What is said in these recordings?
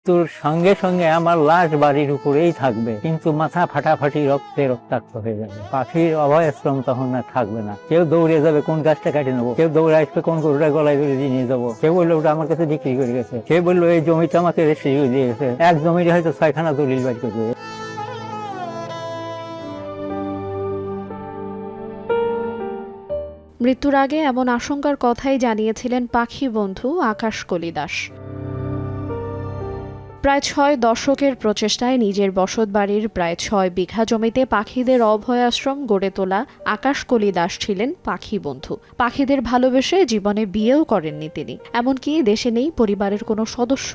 তোর সঙ্গে সঙ্গে আমার লাশ বাড়ির উপরেই থাকবে, কিন্তু মাথা ফাটাফাটি রক্তে রক্তাক্ত হয়ে যাবে। পাখির অভয়াশ্রম তখন আর থাকবে না। কেউ দৌড়ে যাবে কোন গাছটা কাটে নেবো, কেউ দৌড়ে আসবে কোন গরুটা গলায় ধরে নিয়ে যাবো, কেউ বললো ওটা আমার কাছে বিক্রি করে গেছে, কেউ বললো এই জমিটা আমাকে রেজিস্ট্রি দিয়ে গেছে। এক জমির হয়তো 6খানা দলিল বাড়ি করবে। মৃত্যুর আগে এমন আশঙ্কার কথাই জানিয়েছিলেন পাখি বন্ধু আকাশ কলি দাস। প্রায় 6 দশকের প্রচেষ্টায় নিজের বসতবাড়ির প্রায় 6 বিঘা জমিতে পাখিদের অভয়াশ্রম গড়ে তোলা আকাশ কলি দাস ছিলেন পাখি বন্ধু। পাখিদের ভালোবেসে জীবনে বিয়েও করেননি তিনি, এমনকি দেশে নেই পরিবারের কোনো সদস্য।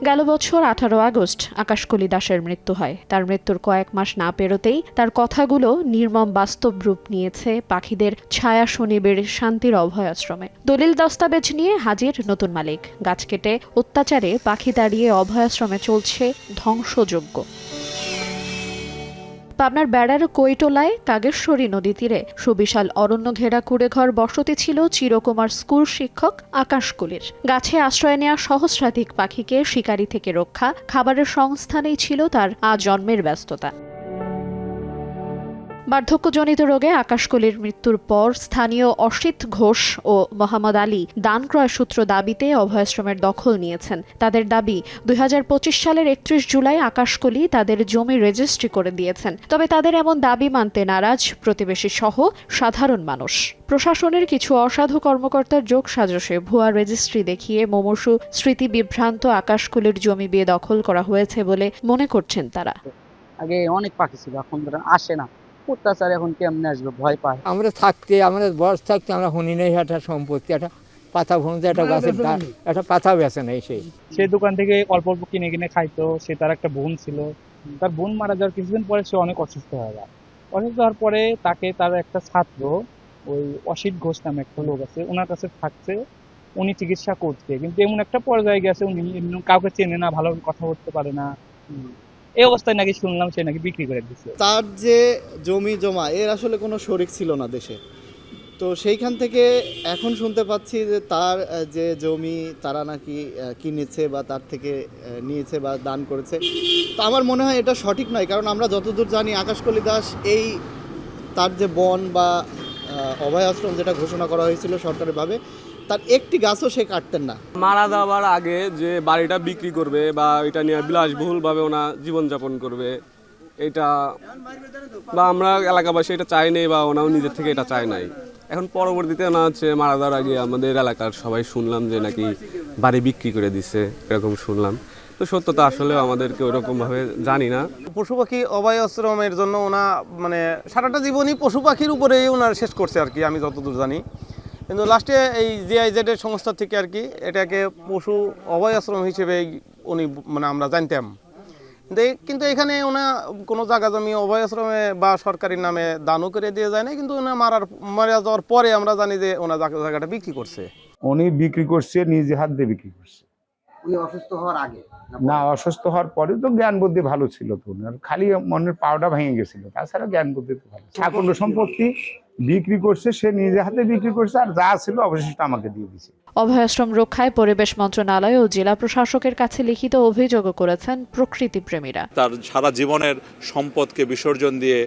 গেল বছর 18 আগস্ট আকাশকলি দাসের মৃত্যু হয়। তার মৃত্যুর কয়েক মাস না পেরোতেই তার কথাগুলো নির্মম বাস্তব রূপ নিয়েছে পাখিদের ছায়া শনিবের শান্তির অভয়াশ্রমে। দলিল দস্তাবেজ নিয়ে হাজির নতুন মালিক। গাছ কেটে অত্যাচারে পাখি তাড়িয়ে অভয়াশ্রমে চলছে ধ্বংসযজ্ঞ। পাবনার বেড়ার কৈটোলায় কাগেশ্বরী নদী তীরে সুবিশাল অরণ্য ঘেরা কুড়েঘর বসতি ছিল চিরকুমার স্কুল শিক্ষক আকাশকলির। গাছে আশ্রয় নেওয়া সহস্রাধিক পাখিকে শিকারি থেকে রক্ষা, খাবারের সংস্থানেই ছিল তার আজন্মের ব্যস্ততা। বার্ধক্যজনিত রোগে আকাশকলির মৃত্যুর পর স্থানীয় অসিত ঘোষ ও মোহাম্মদ আলী দান ক্রয় সূত্র দাবিতে অভয়াশ্রমের দখল নিয়েছেন। তাদের দাবি 2025 সালের 31 জুলাই আকাশকলি তাদের জমি রেজিস্ট্রি করে দিয়েছেন। তবে তাদের এমন দাবি মানতে নারাজ প্রতিবেশী সহ সাধারণ মানুষ। প্রশাসনের কিছু অসাধু কর্মকর্তার যোগসাজশে ভুয়া রেজিস্ট্রি দেখিয়ে মুমূর্ষু স্মৃতি বিভ্রান্ত আকাশকলির জমি দখল করা হয়েছে বলে মনে করছেন তারা। আগে অনেক পাখি ছিল, এখন ধরো আসে না। অত্যাচার এখন কেমনে আসবে, ভয় পায়। আমরা থাকতে, আমাদের বয়স থাকতে আমরা শুনি নাই একটা সম্পত্তি, একটা পাতা ভুনতে একটা গাছের একটা পাতা বেছে নেই। সেই দোকান থেকে অল্প অল্প কিনে কিনে খাইতো। সে তার একটা বোন ছিল, তার বোন মারা যাওয়ার কিছুদিন পরে সে অনেক অসুস্থ হয়ে যায়। অসুস্থ হওয়ার পরে তাকে তার একটা ছাত্র, ওই অসিত ঘোষ নামে একটা লোক আছে, ওনার কাছে থাকছে। উনি চিকিৎসা করছে, কিন্তু এমন একটা পর্যায়ে গেছে উনি কাউকে চেনে না, ভালো কথা বলতে পারে না। এই অবস্থায় নাকি শুনলাম সে নাকি বিক্রি করে দিচ্ছে। তার যে জমি জমা এর আসলে কোনো শরিক ছিল না দেশে। তো সেইখান থেকে এখন শুনতে পাচ্ছি যে তার যে জমি তারা নাকি কিনেছে বা তার থেকে নিয়েছে বা দান করেছে। তো আমার মনে হয় এটা সঠিক নয়, কারণ আমরা যতদূর জানি আকাশকলি দাস এই তার যে বন বা অভয়াশ্রম যেটা ঘোষণা করা হয়েছিল সরকারিভাবে, তার একটি গাছও সে কাটতেন না। মারা যাওয়ার আগে যে বাড়িটা বিক্রি করবে বা এটা নিয়ে বিলাসবহুলভাবে ওনা জীবনযাপন করবে, এটা বা আমরা এলাকাবাসী এটা চাই নাই বা ওনাও নিজের থেকে এটা চায় নাই। এখন পরবর্তীতে না হচ্ছে মারা যাওয়ার আগে আমাদের এলাকার সবাই শুনলাম যে নাকি বাড়ি বিক্রি করে দিছে, এরকম শুনলাম। তো সত্যতা আসলে আমাদেরকে ওরকমভাবে জানি না। পশু পাখি অভয়াশ্রমের জন্য ওনা মানে সারাটা জীবনই পশু পাখির উপরেই ওনার শেষ করছে আর কি, আমি যতদূর জানি। কিন্তু লাস্টে এই জিআইজেড এর সংস্থা থেকে আর কি এটাকে পশু অভয়াশ্রম হিসেবে উনি মানে আমরা জানতাম। কিন্তু এখানে ওনা কোনো জায়গা জমি অভয়াশ্রমে বা সরকারি নামে দানও করে দিয়ে যায় না, কিন্তু ওনা মারা যাওয়ার পরে আমরা জানি যে ওনা জায়গাটা বিক্রি করছে। উনি বিক্রি করছে, নিজে হাত দিয়ে বিক্রি করছে। উনি অসুস্থ হওয়ার আগে না, অসুস্থ হওয়ার পরে তো জ্ঞান বুদ্ধি ভালো ছিল তো, খালি মনের পাওটা ভেঙে গেছিল, তাছাড়া জ্ঞান বুদ্ধি তো ভালো। সকল সম্পত্তি বিক্রি করছে, সে নিজে হাতে বিক্রি করছে, আর যা ছিল অবশিষ্ট আমাকে দিয়ে দিয়েছে। অভয়াশ্রম রক্ষায় পরিবেশ মন্ত্রণালয় ও জেলা প্রশাসকের কাছে লিখিত অভিযোগ করেছেন প্রকৃতি প্রেমীরা। তার সারা জীবনের সম্পদকে বিসর্জন দিয়ে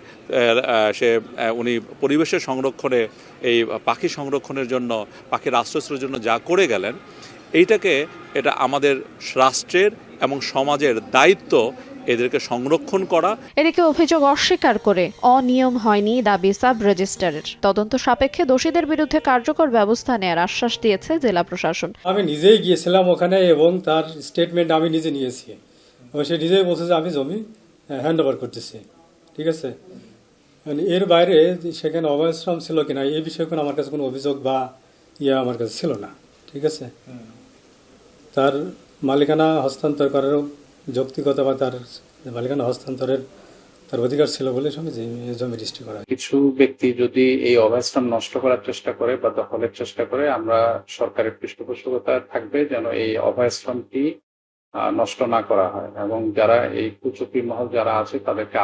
উনি পরিবেশের সংরক্ষণে, এই পাখি সংরক্ষণের জন্য, পাখির আশ্রয়ের জন্য যা করে গেলেন, এটা আমাদের রাষ্ট্রের এবং সমাজের দায়িত্ব এদেরকে সংরক্ষণ করা। এদিকে অভিযোগ অস্বীকার করে অনিয়ম হয়নি দাবি সাব রেজিস্ট্রারের। তদন্ত সাপেক্ষে দোষীদের বিরুদ্ধে কার্যকর ব্যবস্থা নেওয়ার আশ্বাস দিয়েছে জেলা প্রশাসন। আমি নিজেই গিয়েছিলাম ওখানে এবং তার স্টেটমেন্ট আমি নিজে নিয়েছি। সে নিজেই বলছে যে আমি জমি হ্যান্ড ওভার করতেছি, ঠিক আছে। এর বাইরে সেখানে অভয়াশ্রম ছিল কিনা এই বিষয়ে কোনো আমার কাছে কোনো অভিযোগ বা আমার কাছে ছিল না, ঠিক আছে। তার মালিকানা হস্তান্তর করার যৌক্তিকতা বা তার মালিকানা হস্তান্তরের তার অধিকার ছিল বলে জমি রেজিস্ট্রি করা। কিছু ব্যক্তি যদি এই অভয়াশ্রম নষ্ট করার চেষ্টা করে বা দখলের চেষ্টা করে, আমরা সরকারের পৃষ্ঠপোষকতা থাকবে যেন এই অভয়াশ্রমটি নষ্ট না করা হয় এবং যারা এই কুচক্রী মহল যারা আছে তাদেরকে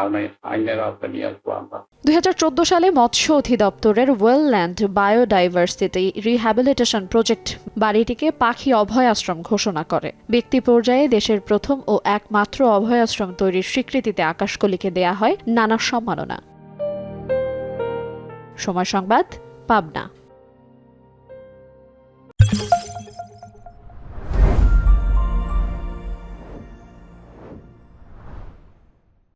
আইনের আওতায় নিয়ে আসবো আমরা। 2014 সালে মৎস্য অধিদপ্তরের ওয়েলল্যান্ড বায়োডাইভার্সিটি রিহ্যাবিলিটেশন প্রজেক্ট বাড়িটিকে পাখি অভয়াশ্রম ঘোষণা করে। ব্যক্তি পর্যায়ে দেশের প্রথম ও একমাত্র অভয়াশ্রম তৈরির স্বীকৃতিতে আকাশকলিকে দেয়া হয় নানা সম্মাননা। সময় সংবাদ, পাবনা।